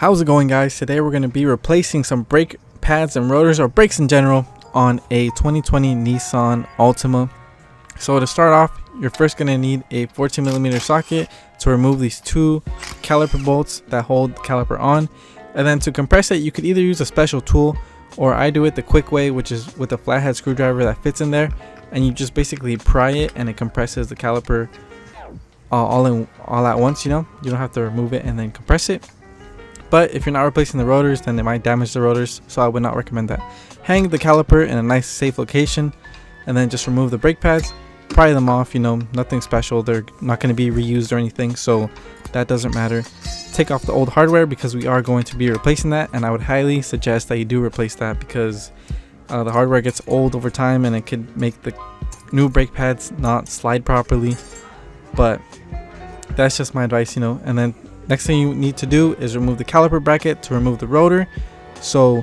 How's it going, guys? Today we're going to be replacing some brake pads and rotors, or brakes in general, on a 2020 Nissan Altima. So to start off, you're first going to need a 14mm socket to remove these two caliper bolts that hold the caliper on. And then to compress it, you could either use a special tool, or I do it the quick way, which is with a flathead screwdriver that fits in there, and you just basically pry it and it compresses the caliper all at once. You don't have to remove it and then compress it. But if you're not replacing the rotors, then it might damage the rotors, so I would not recommend that. Hang the caliper in a nice safe location, and then just remove the brake pads, pry them off. Nothing special. They're not going to be reused or anything, so that doesn't matter. Take off the old hardware because we are going to be replacing that, and I would highly suggest that you do replace that because the hardware gets old over time and it could make the new brake pads not slide properly. But that's just my advice. And then next thing you need to do is remove the caliper bracket to remove the rotor. So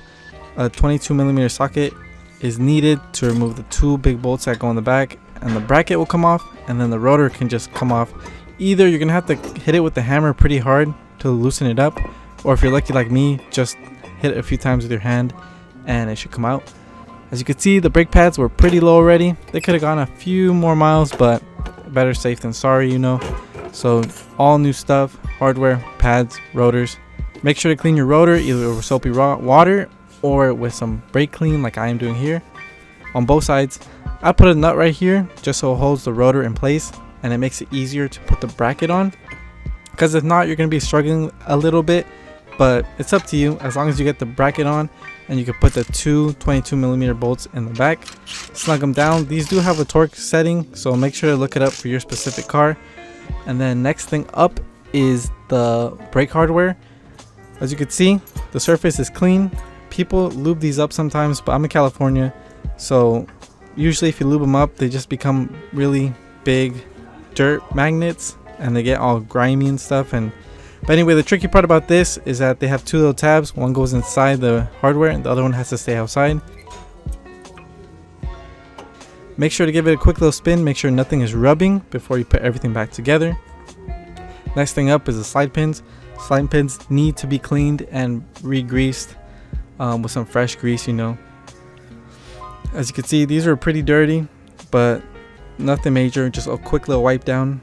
a 22mm socket is needed to remove the two big bolts that go in the back, and the bracket will come off, and then the rotor can just come off. Either you're gonna have to hit it with the hammer pretty hard to loosen it up, or if you're lucky like me, just hit it a few times with your hand and it should come out. As you can see, the brake pads were pretty low already. They could have gone a few more miles, but better safe than sorry. So all new stuff, hardware, pads, rotors. Make sure to clean your rotor either with soapy water or with some brake clean like I am doing here on both sides. I put a nut right here just so it holds the rotor in place, and it makes it easier to put the bracket on, because if not, you're going to be struggling a little bit. But it's up to you, as long as you get the bracket on and you can put the two 22mm bolts in the back, snug them down. These do have a torque setting, so make sure to look it up for your specific car. And then next thing up is the brake hardware. As you can see, the surface is clean. People lube these up sometimes, but I'm in California, so usually if you lube them up, they just become really big dirt magnets and they get all grimy and stuff. But anyway, the tricky part about this is that they have two little tabs. One goes inside the hardware and the other one has to stay outside. Make sure to give it a quick little spin. Make sure nothing is rubbing before you put everything back together. Next thing up is the slide pins. Slide pins need to be cleaned and re-greased with some fresh grease. As you can see, these are pretty dirty, but nothing major. Just a quick little wipe down.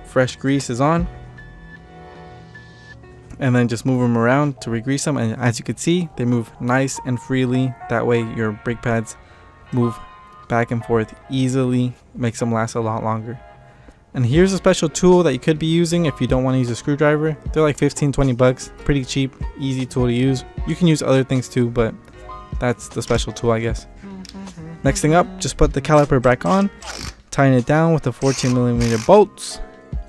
Fresh grease is on, and then just move them around to re-grease them, and as you can see, they move nice and freely. That way your brake pads move back and forth easily, makes them last a lot longer. And here's a special tool that you could be using if you don't want to use a screwdriver. They're like 15-20 bucks, pretty cheap, easy tool to use. You can use other things too, but that's the special tool, I guess. Next thing up, just put the caliper back on, tighten it down with the 14mm bolts,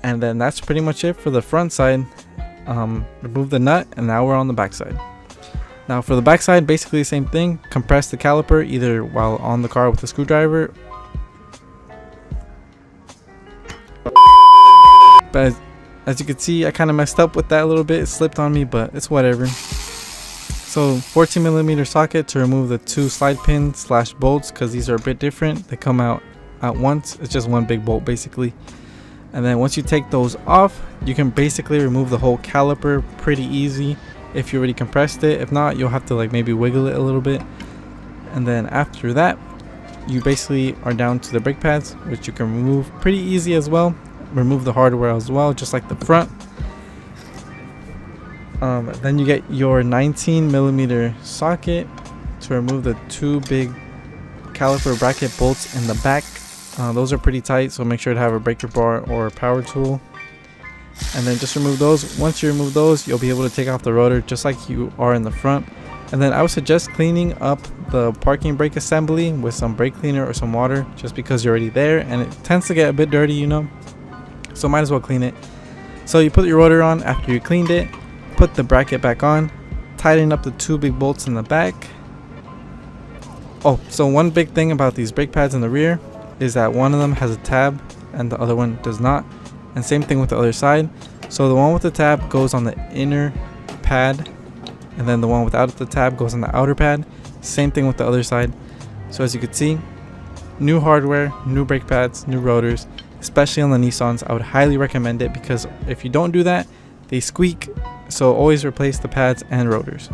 and then that's pretty much it for the front side. Remove the nut, and now we're on the back side. Now for the back side, basically the same thing. Compress the caliper either while on the car with a screwdriver, but as you can see, I kind of messed up with that a little bit. It slipped on me, but it's whatever. So 14mm socket to remove the two slide pins / bolts, because these are a bit different. They come out at once. It's just one big bolt basically. And then once you take those off, you can basically remove the whole caliper pretty easy if you already compressed it. If not, you'll have to maybe wiggle it a little bit. And then after that, you basically are down to the brake pads, which you can remove pretty easy as well. Remove the hardware as well, just like the front. Then you get your 19mm socket to remove the two big caliper bracket bolts in the back. Those are pretty tight, so make sure to have a breaker bar or a power tool. And then just remove those. Once you remove those, you'll be able to take off the rotor just like you are in the front. And then I would suggest cleaning up the parking brake assembly with some brake cleaner or some water, just because you're already there and it tends to get a bit dirty, so might as well clean it. So you put your rotor on after you cleaned it, put the bracket back on, tighten up the two big bolts in the back. Oh, so one big thing about these brake pads in the rear is that one of them has a tab and the other one does not, and same thing with the other side. So the one with the tab goes on the inner pad, and then the one without the tab goes on the outer pad. Same thing with the other side. So as you can see, new hardware, new brake pads, new rotors, especially on the Nissans. I would highly recommend it, because if you don't do that, they squeak, so always replace the pads and rotors.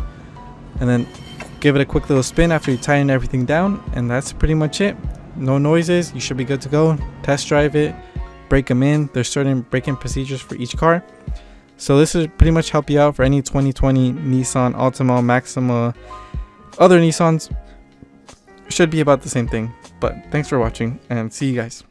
And then give it a quick little spin after you tighten everything down, and that's pretty much it. No noises, you should be good to go. Test drive it, break them in. There's certain braking procedures for each car. So this is pretty much help you out for any 2020 Nissan Altima, Maxima, other Nissans. Should be about the same thing. But thanks for watching, and see you guys.